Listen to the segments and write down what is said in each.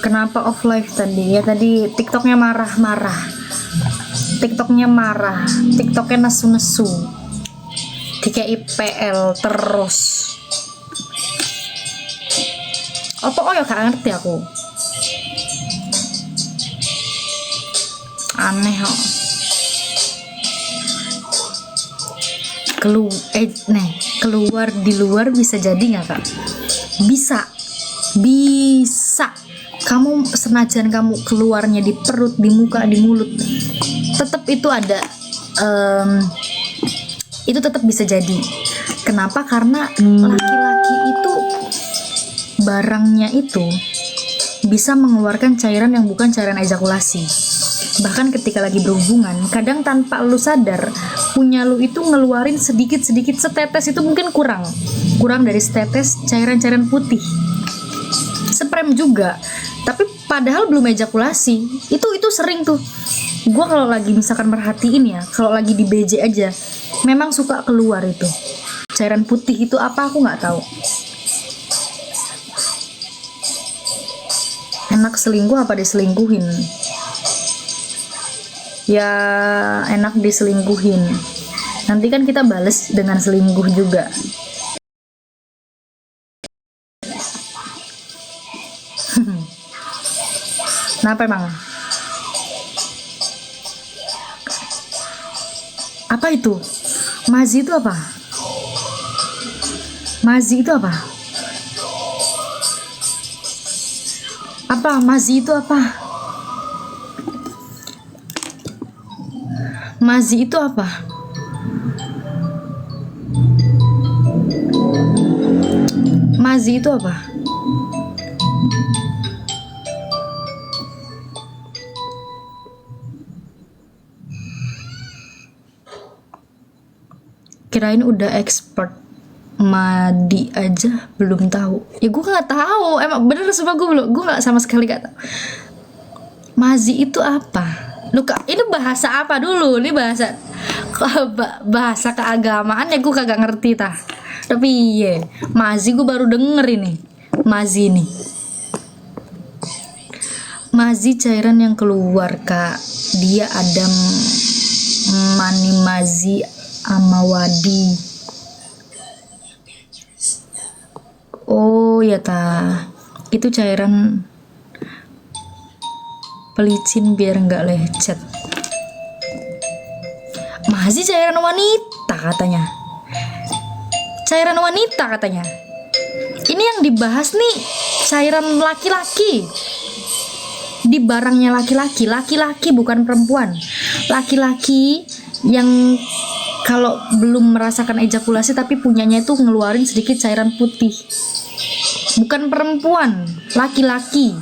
Kenapa off live tadi? Ya tadi TikToknya marah-marah. TikToknya nesu-nesu. DKI PL terus. Apa ya gak ngerti aku. Aneh kok. Keluar di luar bisa jadi nggak kak? Bisa. Kamu senajan kamu keluarnya di perut, di muka, di mulut, tetap itu ada. Itu tetap bisa jadi. Kenapa? Karena laki-laki itu barangnya itu bisa mengeluarkan cairan yang bukan cairan ejakulasi. Bahkan ketika lagi berhubungan, kadang tanpa lu sadar, punya lu itu ngeluarin sedikit-sedikit, setetes itu mungkin kurang dari setetes cairan-cairan putih. Sprem juga, tapi padahal belum ejakulasi. Itu sering tuh. Gue kalau lagi misalkan merhatiin ya, kalau lagi di BJ aja, memang suka keluar itu. Cairan putih itu apa aku nggak tahu. Enak selingkuh apa diselingkuhin? Ya enak diselingkuhin. Nanti kan kita bales dengan selingkuh juga. Kenapa emang? Apa itu? Mazi itu apa? Mazi itu apa? Apa? Mazi itu apa? Mazi itu apa? Mazi itu apa? Kirain udah expert, Madi aja belum tahu. Ya gue nggak tahu. Emang bener sumpah gue nggak sama sekali nggak tahu. Mazi itu apa? Lu kak, ini bahasa apa dulu? Ini bahasa keagamaan ya gue kagak ngerti tah. Tapi iya, Mazi gue baru denger ini. Mazi nih. Mazi cairan yang keluar kak. Dia ada mani mazi amawadi. Oh ya ta, itu cairan pelicin biar nggak lecet. Masih cairan wanita katanya. Cairan wanita katanya. Ini yang dibahas nih cairan laki-laki. Di barangnya laki-laki bukan perempuan. Laki-laki yang kalau belum merasakan ejakulasi tapi punyanya itu ngeluarin sedikit cairan putih. Bukan perempuan, laki-laki.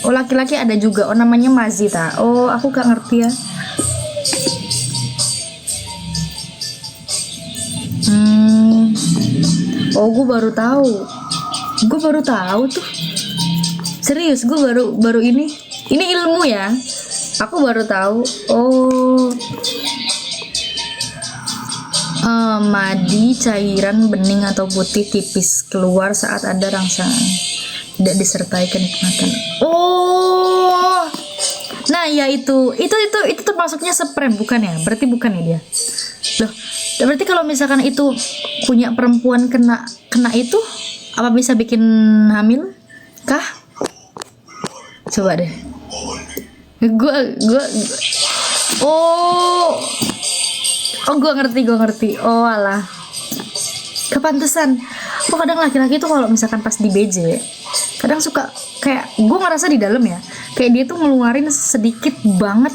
Oh laki-laki ada juga. Oh namanya Mazita. Oh aku gak ngerti ya. Oh gue baru tahu tuh. Serius gue baru ini ilmu ya. Aku baru tahu. Oh. Madi cairan bening atau putih tipis keluar saat ada rangsangan, tidak disertai kenikmatan. Oh. Nah, ya itu termasuknya sprem bukan ya? Berarti bukan ya dia. Loh, berarti kalau misalkan itu punya perempuan kena itu apa bisa bikin hamil? Kah? Coba deh. Gue ngerti. Oh alah. Kepantesan. Kadang laki-laki tuh kalau misalkan pas di BJ, kadang suka kayak gue ngerasa di dalam ya, kayak dia tuh ngeluarin sedikit banget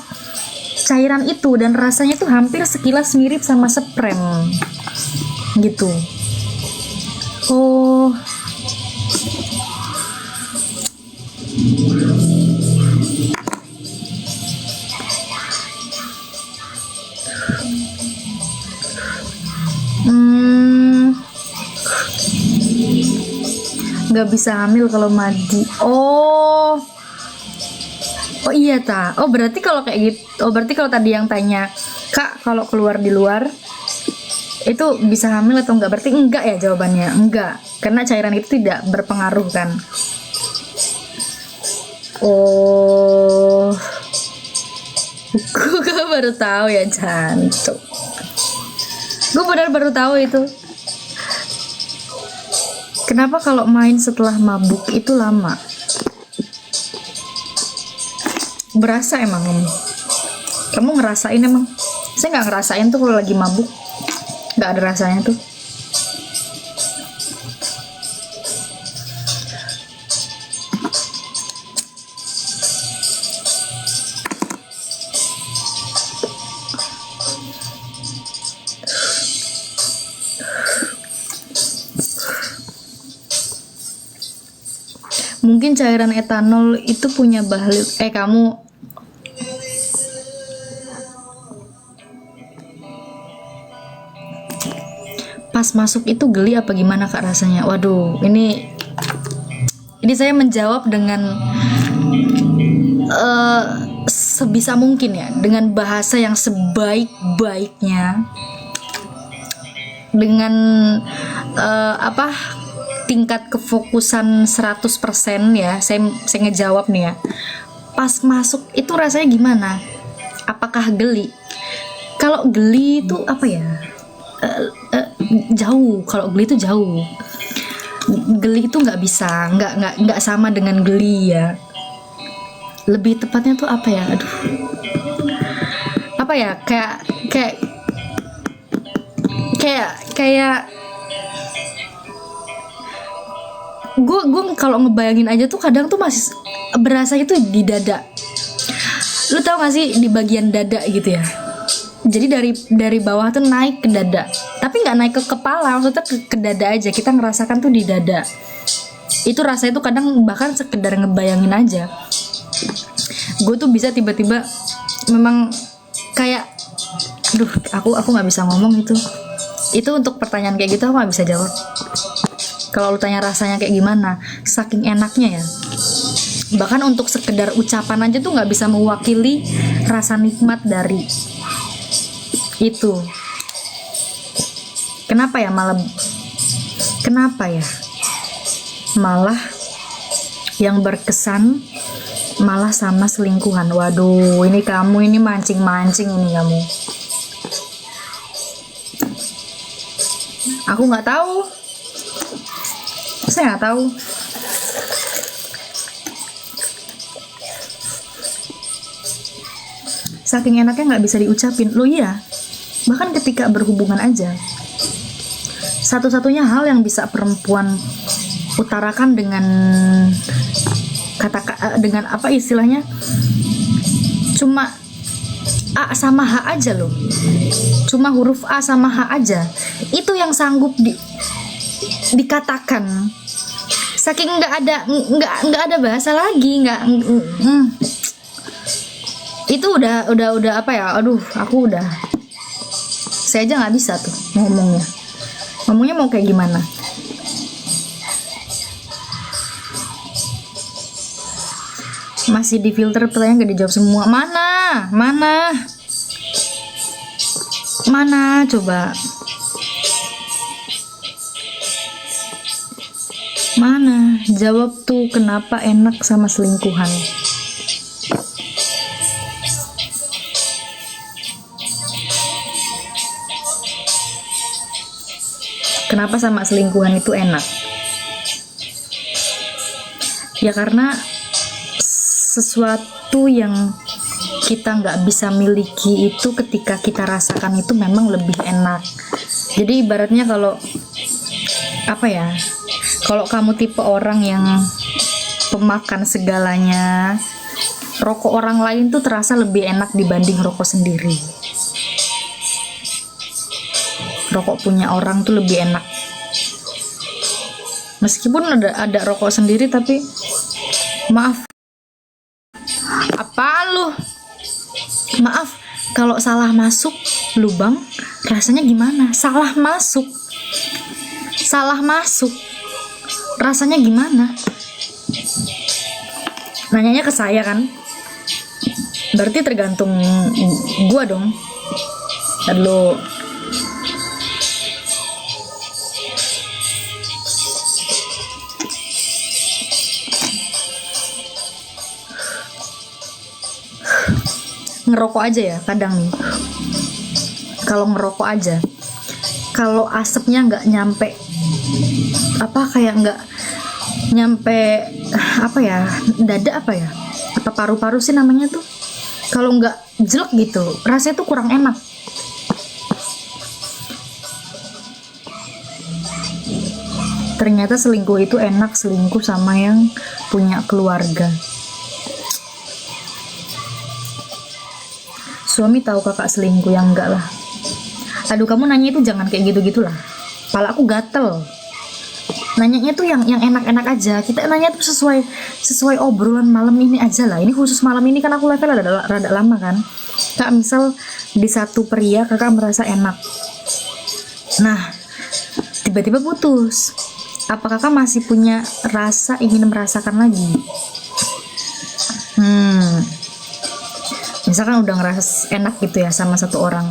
cairan itu dan rasanya tuh hampir sekilas mirip sama sprem gitu. Oh. Nggak bisa hamil kalau madi. Oh iya ta. Oh berarti kalau kayak gitu. Oh berarti kalau tadi yang tanya kak kalau keluar di luar itu bisa hamil atau enggak? Berarti enggak ya jawabannya, enggak, karena cairan itu tidak berpengaruh kan. Oh, gue baru tahu ya, jantung. Gue benar baru tahu itu. Kenapa kalau main setelah mabuk itu lama? Berasa emang kamu? Kamu ngerasain emang? Saya nggak ngerasain tuh kalau lagi mabuk. Nggak ada rasanya tuh. Mungkin cairan etanol itu punya bahlil. Kamu pas masuk itu geli apa gimana Kak rasanya? Waduh, ini saya menjawab dengan sebisa mungkin ya, dengan bahasa yang sebaik-baiknya, dengan tingkat kefokusan 100% ya. Saya ngejawab nih ya. Pas masuk itu rasanya gimana? Apakah geli? Kalau geli itu apa ya? Jauh. Kalau geli itu jauh. Geli itu nggak bisa, nggak sama dengan geli ya. Lebih tepatnya tuh apa ya? Aduh. Apa ya? Kayak gue kalau ngebayangin aja tuh kadang tuh masih berasa itu di dada. Lu tau gak sih di bagian dada gitu ya? Jadi dari bawah tuh naik ke dada, tapi nggak naik ke kepala, maksudnya ke dada aja. Kita ngerasakan tuh di dada. Itu rasanya tuh kadang bahkan sekedar ngebayangin aja, gue tuh bisa tiba-tiba memang kayak, aduh, aku nggak bisa ngomong itu. Itu untuk pertanyaan kayak gitu aku nggak bisa jawab. Kalau lu tanya rasanya kayak gimana, saking enaknya ya. Bahkan untuk sekedar ucapan aja tuh nggak bisa mewakili rasa nikmat dari itu. Kenapa ya malah yang berkesan malah sama selingkuhan? Waduh, ini kamu ini mancing-mancing ini kamu. Aku nggak tahu. Saya nggak tahu. Saking enaknya nggak bisa diucapin. Loh iya, bahkan ketika berhubungan aja, satu-satunya hal yang bisa perempuan utarakan dengan dengan apa istilahnya, cuma A sama H aja loh, cuma huruf A sama H aja, itu yang sanggup dikatakan. Saking nggak ada bahasa lagi, itu udah apa ya? Aduh, saya aja nggak bisa tuh ngomongnya mau kayak gimana. Masih di filter, pertanyaan gak dijawab semua. Mana coba, mana jawab tuh, kenapa enak sama selingkuhan? Kenapa sama selingkuhan itu enak? Ya karena sesuatu yang kita nggak bisa miliki itu ketika kita rasakan itu memang lebih enak. Jadi ibaratnya kalau apa ya, kalau kamu tipe orang yang pemakan segalanya, rokok orang lain tuh terasa lebih enak dibanding rokok sendiri. Rokok punya orang tuh lebih enak. Meskipun ada rokok sendiri, tapi maaf, kalau salah masuk lubang rasanya gimana? Salah masuk rasanya gimana? Nanyanya ke saya kan? Berarti tergantung gua dong. Lalu ngerokok aja ya, kadang nih kalau ngerokok aja, kalau asapnya nggak nyampe kayak nggak nyampe dada apa paru-paru sih namanya tuh, kalau nggak jelek gitu rasanya tuh kurang enak. Ternyata selingkuh itu enak, selingkuh sama yang punya keluarga. Suami tahu kakak selingkuh, yang enggak lah. Aduh, kamu nanya itu jangan kayak gitu-gitulah. Kepala aku gatel. Nanyanya tuh yang enak-enak aja. Kita nanya tuh sesuai obrolan malam ini aja lah. Ini khusus malam ini kan aku level rada lama kan. Kak, misal di satu pria kakak merasa enak. Nah, tiba-tiba putus. Apa kakak masih punya rasa ingin merasakan lagi? Misalkan udah ngerasa enak gitu ya sama satu orang.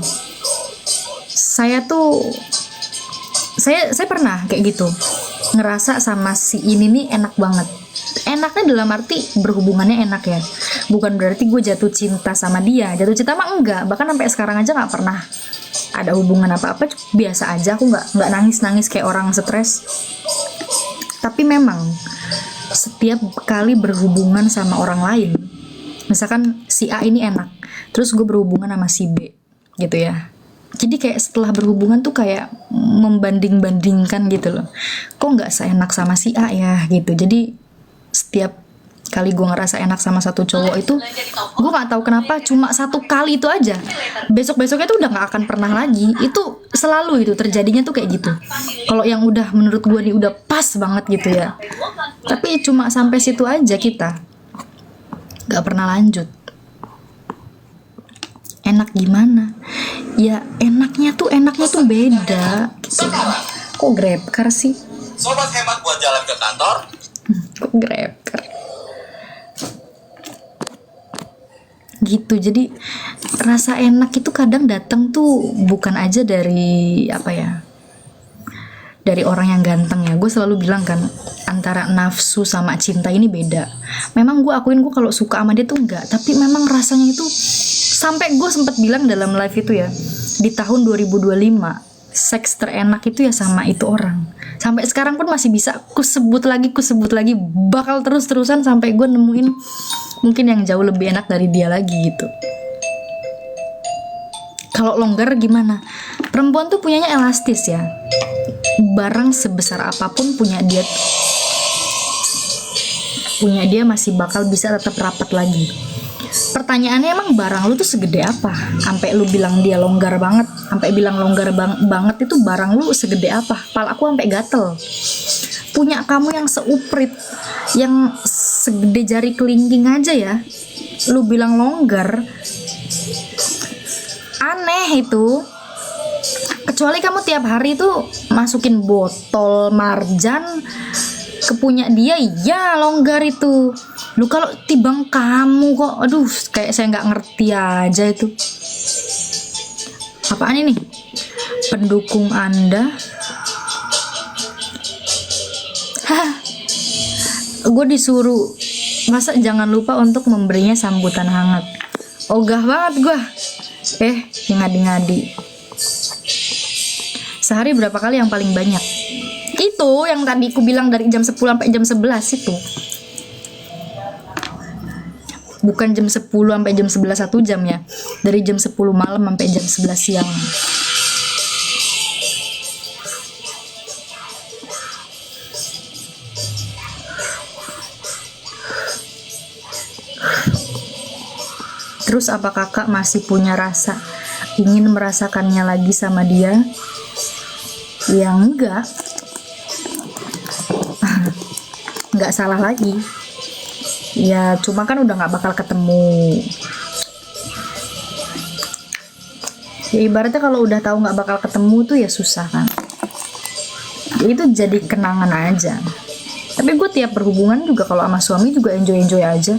Saya pernah kayak gitu, ngerasa sama si ini nih enak banget. Enaknya dalam arti berhubungannya enak ya, bukan berarti gue jatuh cinta sama dia. Jatuh cinta mah enggak, bahkan sampai sekarang aja nggak pernah ada hubungan apa-apa, biasa aja. Aku nggak nangis kayak orang stres. Tapi memang setiap kali berhubungan sama orang lain, misalkan si A ini enak, terus gue berhubungan sama si B gitu ya, jadi kayak setelah berhubungan tuh kayak membanding-bandingkan gitu loh, kok nggak seenak sama si A ya gitu. Jadi setiap kali gue ngerasa enak sama satu cowok itu, gue nggak tahu kenapa cuma satu kali itu aja, besoknya tuh udah nggak akan pernah lagi. Itu selalu itu terjadinya tuh kayak gitu. Kalau yang udah menurut gue nih udah pas banget gitu ya, tapi cuma sampai situ aja, kita nggak pernah lanjut. Enak gimana ya, enaknya tuh beda gitu. Kok Grabcar sih? Sobat hemat buat jalan ke kantor. Kok Grabcar gitu. Jadi rasa enak itu kadang datang tuh bukan aja dari dari orang yang ganteng ya. Gue selalu bilang kan, antara nafsu sama cinta ini beda. Memang gue akuin gue kalau suka sama dia tuh enggak, tapi memang rasanya itu, sampai gue sempat bilang dalam live itu ya, di tahun 2025 seks terenak itu ya sama itu orang. Sampai sekarang pun masih bisa kusebut lagi, bakal terus-terusan sampai gue nemuin mungkin yang jauh lebih enak dari dia lagi gitu. Kalau longgar gimana? Perempuan tuh punyanya elastis ya. Barang sebesar apapun punya dia masih bakal bisa tetap rapat lagi. Pertanyaannya, emang barang lu tuh segede apa? Sampai lu bilang dia longgar banget, banget itu barang lu segede apa? Pala aku sampai gatel. Punya kamu yang seuprit, yang segede jari kelingking aja ya, lu bilang longgar, aneh itu. Kecuali kamu tiap hari tuh masukin botol marjan ke punya dia, ya longgar itu. Lu kalau tibang kamu kok, aduh, kayak saya nggak ngerti aja itu. Apaan ini? Pendukung Anda? Gue disuruh, masa jangan lupa untuk memberinya sambutan hangat. Ogah banget gue. Ngadi-ngadi. Sehari berapa kali yang paling banyak? Itu yang tadi aku bilang dari jam 10 sampai jam 11 itu. Bukan jam 10 sampai jam 11 1 jam ya. Dari jam 10 malam sampai jam 11 siang. Terus apa kakak masih punya rasa ingin merasakannya lagi sama dia? Ya enggak. Enggak salah lagi. Ya cuma kan udah gak bakal ketemu. Ya ibaratnya kalau udah tahu gak bakal ketemu tuh ya susah kan. Ya, itu jadi kenangan aja. Tapi gue tiap berhubungan juga kalau sama suami juga enjoy aja.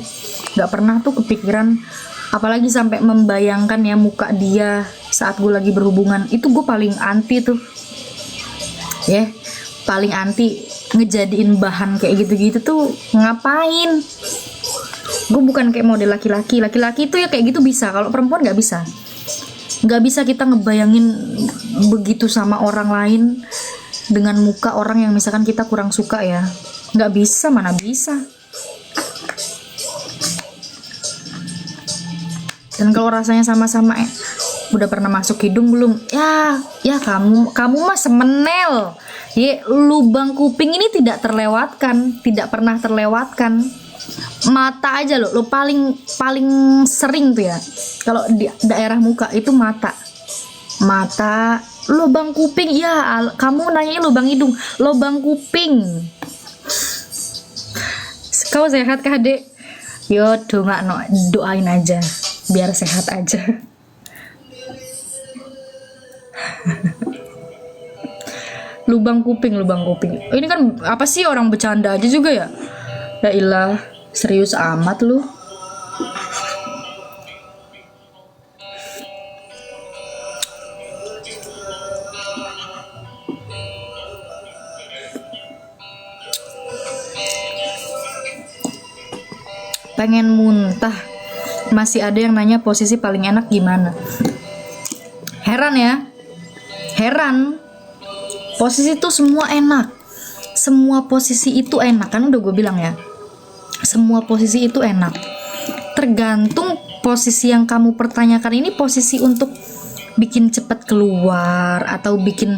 Gak pernah tuh kepikiran, apalagi sampai membayangkan ya muka dia saat gue lagi berhubungan. Itu gue paling anti tuh. Paling anti ngejadiin bahan kayak gitu-gitu tuh. Ngapain? Gue bukan kayak model laki-laki. Laki-laki itu ya kayak gitu bisa, kalau perempuan nggak bisa. Nggak bisa kita ngebayangin begitu sama orang lain dengan muka orang yang misalkan kita kurang suka ya. Nggak bisa, mana bisa. Dan kalau rasanya sama-sama udah pernah masuk hidung belum? Ya kamu mah semenel. Ya, lubang kuping ini tidak terlewatkan, tidak pernah terlewatkan. Mata aja lo paling sering tuh ya. Kalau di daerah muka itu mata. Lubang kuping ya, kamu nanya lubang hidung, lubang kuping. Kau sehat kah, Dek? Yo, doain aja biar sehat aja. lubang kuping. Ini kan apa sih, orang bercanda aja juga ya? Ya ilah, serius amat lu. Pengen muntah. Masih ada yang nanya posisi paling enak gimana. Heran ya. Posisi itu semua enak. Semua posisi itu enak, kan udah gue bilang ya. Semua posisi itu enak. Tergantung posisi yang kamu pertanyakan ini posisi untuk bikin cepat keluar atau bikin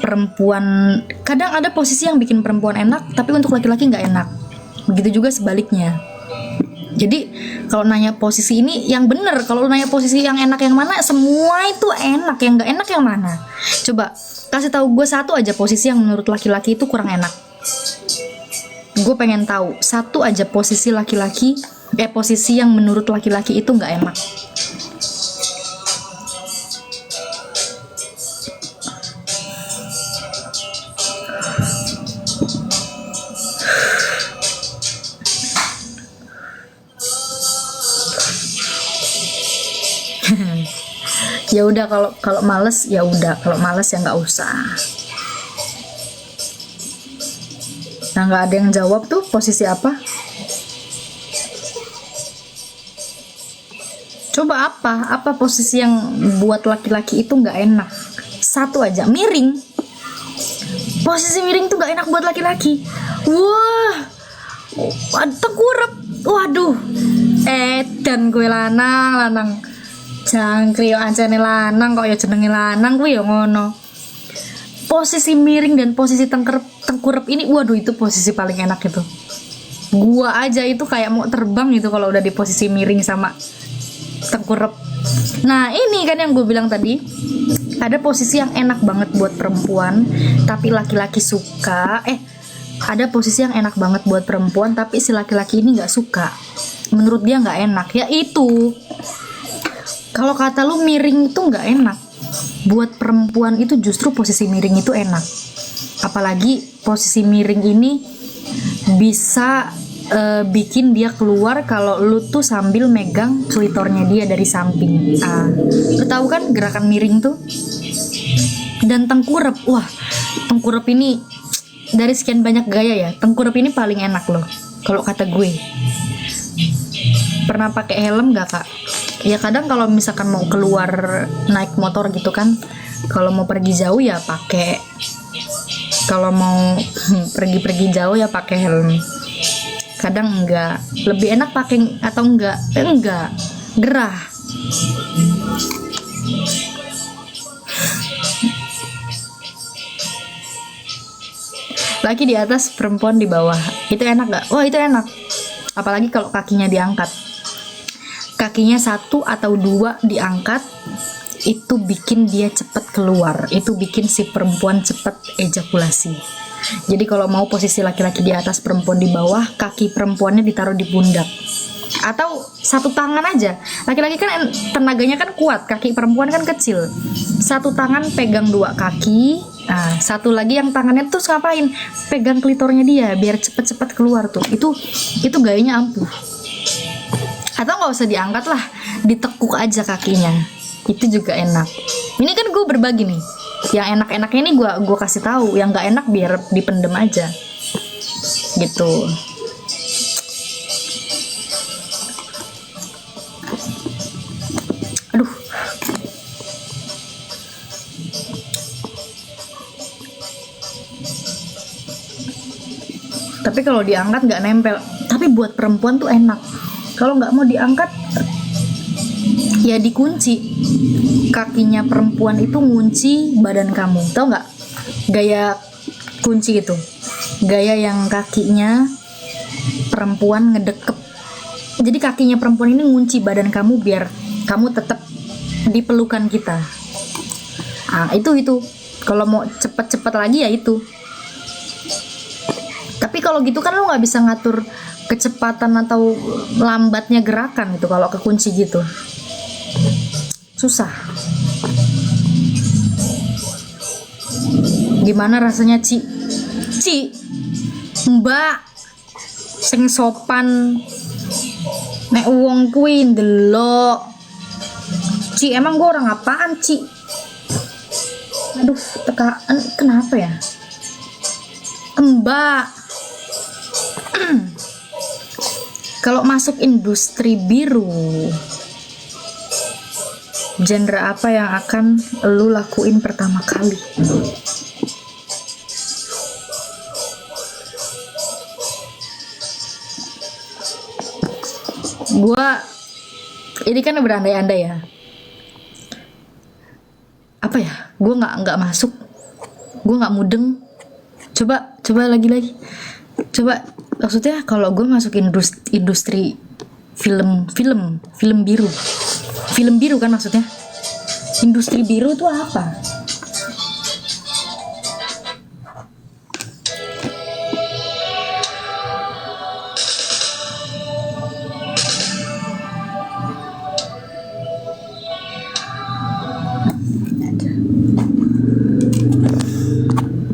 perempuan. Kadang ada posisi yang bikin perempuan enak, tapi untuk laki-laki nggak enak. Begitu juga sebaliknya. Jadi kalau nanya posisi ini yang bener, kalau nanya posisi yang enak yang mana, semua itu enak. Yang nggak enak yang mana? Coba kasih tahu gue satu aja posisi yang menurut laki-laki itu kurang enak. Gue pengen tahu satu aja posisi laki-laki, posisi yang menurut laki-laki itu nggak enak. Ya udah, kalau males ya udah, kalau males ya nggak usah. Nah, nggak ada yang jawab tuh posisi apa? Coba apa posisi yang buat laki-laki itu nggak enak? Satu aja, miring. Posisi miring tuh nggak enak buat laki-laki. Wah, tengkurap. Waduh, dan gue lanang. Jangkrik ancene lanang kok ya jenenge lanang kuwi ya ngono. Posisi miring dan posisi tengkurap ini, waduh itu posisi paling enak itu. Gua aja itu kayak mau terbang itu kalau udah di posisi miring sama tengkurap. Nah, ini kan yang gue bilang tadi, ada posisi yang enak banget buat perempuan tapi laki-laki suka. Ada posisi yang enak banget buat perempuan tapi si laki-laki ini nggak suka. Menurut dia nggak enak. Ya itu. Kalau kata lu miring itu nggak enak, buat perempuan itu justru posisi miring itu enak. Apalagi posisi miring ini bisa bikin dia keluar kalau lu tuh sambil megang klitornya dia dari samping. Lu tahu kan gerakan miring tuh? Dan tengkurap, wah tengkurap ini dari sekian banyak gaya ya, tengkurap ini paling enak loh kalau kata gue. Pernah pakai helm gak, Kak? Ya kadang kalau misalkan mau keluar naik motor gitu kan, kalau mau pergi jauh ya pakai, kalau mau pergi jauh ya pakai helm. Kadang enggak, lebih enak pakai atau enggak gerah. Laki di atas, perempuan di bawah, itu enak gak? Wah itu enak, apalagi kalau kakinya diangkat. Kakinya 1 atau 2 diangkat, itu bikin dia cepat keluar, itu bikin si perempuan cepat ejakulasi. Jadi kalau mau posisi laki-laki di atas, perempuan di bawah, kaki perempuannya ditaruh di pundak atau satu tangan aja. Laki-laki kan tenaganya kan kuat, kaki perempuan kan kecil. Satu tangan pegang 2 kaki, nah satu lagi yang tangannya tuh ngapain? Pegang klitornya dia biar cepet-cepet keluar tuh. Itu gayanya ampuh. Atau nggak usah diangkat lah, ditekuk aja kakinya, itu juga enak. Ini kan gue berbagi nih, yang enak-enaknya ini gue kasih tahu, yang nggak enak biar dipendem aja, gitu. Tapi kalau diangkat nggak nempel. Tapi buat perempuan tuh enak. Kalau nggak mau diangkat, ya dikunci. Kakinya perempuan itu ngunci badan kamu. Tahu nggak? Gaya kunci itu. Gaya yang kakinya perempuan ngedekep. Jadi kakinya perempuan ini ngunci badan kamu biar kamu tetap di pelukan kita. Itu. Kalau mau cepet-cepet lagi ya itu. Tapi kalau gitu kan lo nggak bisa ngatur kecepatan atau lambatnya gerakan gitu kalau kekunci gitu. Susah. Gimana rasanya, Ci? Mbak sing sopan nek wong kuwi ndelok. Ci, emang gue orang apaan, Ci? Aduh, tekaan kenapa ya? Mbak. Kalau masuk industri biru, genre apa yang akan lu lakuin pertama kali? Gua ini kan berandai-andai ya. Apa ya? Gua nggak masuk. Gua nggak mudeng. Coba lagi. Coba, maksudnya kalau gue masuk industri film biru kan maksudnya. Industri biru itu apa?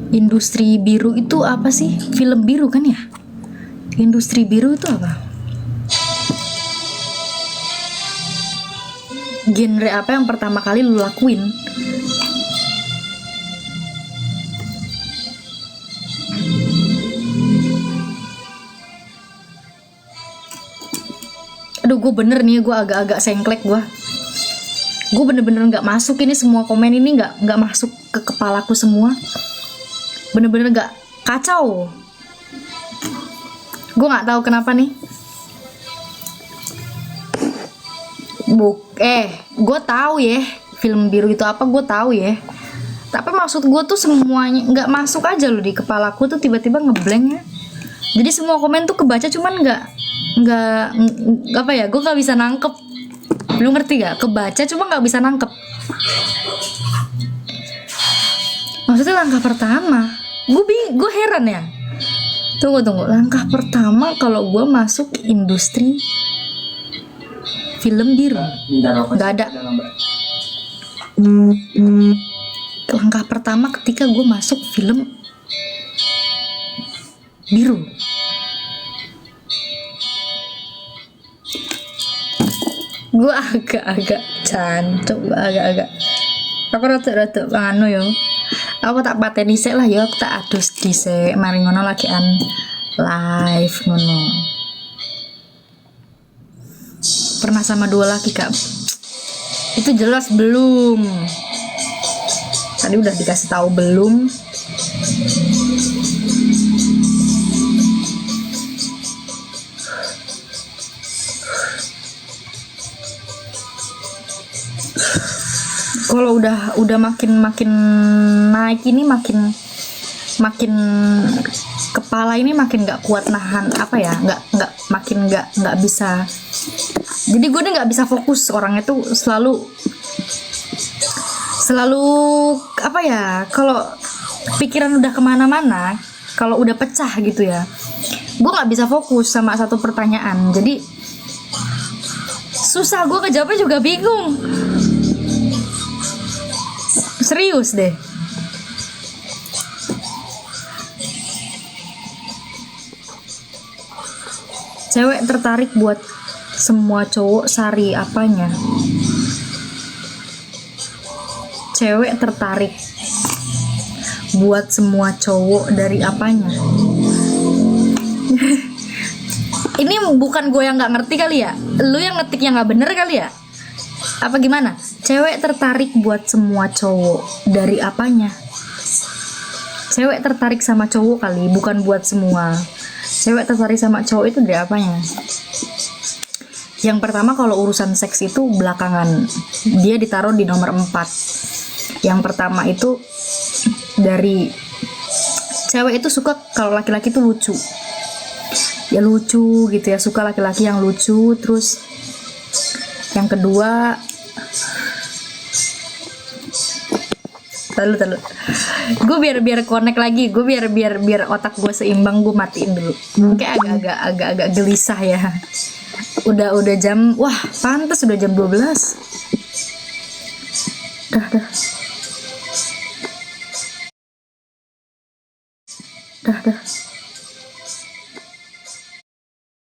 Industri biru itu apa sih? Film biru kan ya? Industri biru itu apa? Genre apa yang pertama kali lu lakuin? Aduh, gue bener nih, gue agak-agak sengklek gue. Gue bener-bener nggak masuk ini semua komen ini, nggak masuk ke kepalaku semua. Bener-bener gak kacau. Gue gak tahu kenapa nih. Gue tahu ya film biru itu apa, gue tahu ya. Tapi maksud gue tuh semuanya nggak masuk aja loh di kepalaku tuh, tiba-tiba ngeblank ya. Jadi semua komen tuh kebaca, cuman nggak apa ya, gue nggak bisa nangkep. Lu ngerti gak? Kebaca cuma nggak bisa nangkep. Maksudnya langkah pertama, gue heran ya. Tunggu, langkah pertama kalau gue masuk industri film biru, nggak ada. Langkah pertama ketika gue masuk film biru, gue agak-agak cantuk, agak-agak. Aku rada nganu yo. Aku tak pateni sik lah ya, aku tak adus dhisik, mari ngono lagian live ngono. Pernah sama dua laki, Kak? Itu jelas belum. Tadi udah dikasih tahu belum. Kalau udah makin naik ini, makin kepala ini makin nggak kuat nahan, apa ya, makin nggak bisa. Jadi gue nih nggak bisa fokus, orangnya tuh selalu apa ya, kalau pikiran udah kemana-mana, kalau udah pecah gitu ya, gue nggak bisa fokus sama satu pertanyaan. Jadi susah, gue ngejawabnya juga bingung. Serius deh. Cewek tertarik buat semua cowok sari apanya? Cewek tertarik buat semua cowok dari apanya? Ini bukan gue yang nggak ngerti kali ya? Lu yang ngetiknya nggak bener kali ya? Apa gimana? Cewek tertarik buat semua cowok dari apanya? Cewek tertarik sama cowok kali, bukan buat semua. cewek tertarik sama cowok itu dari apanya? Yang pertama, kalau urusan seks itu belakangan, dia ditaruh di nomor 4. Yang pertama itu dari cewek itu suka kalau laki-laki itu lucu, ya lucu gitu ya, suka laki-laki yang lucu. Terus yang kedua, tahu gue biar connect lagi, gue biar otak gue seimbang, gue matiin dulu, mungkin agak gelisah ya. Udah jam, wah pantas udah jam 12. Dah.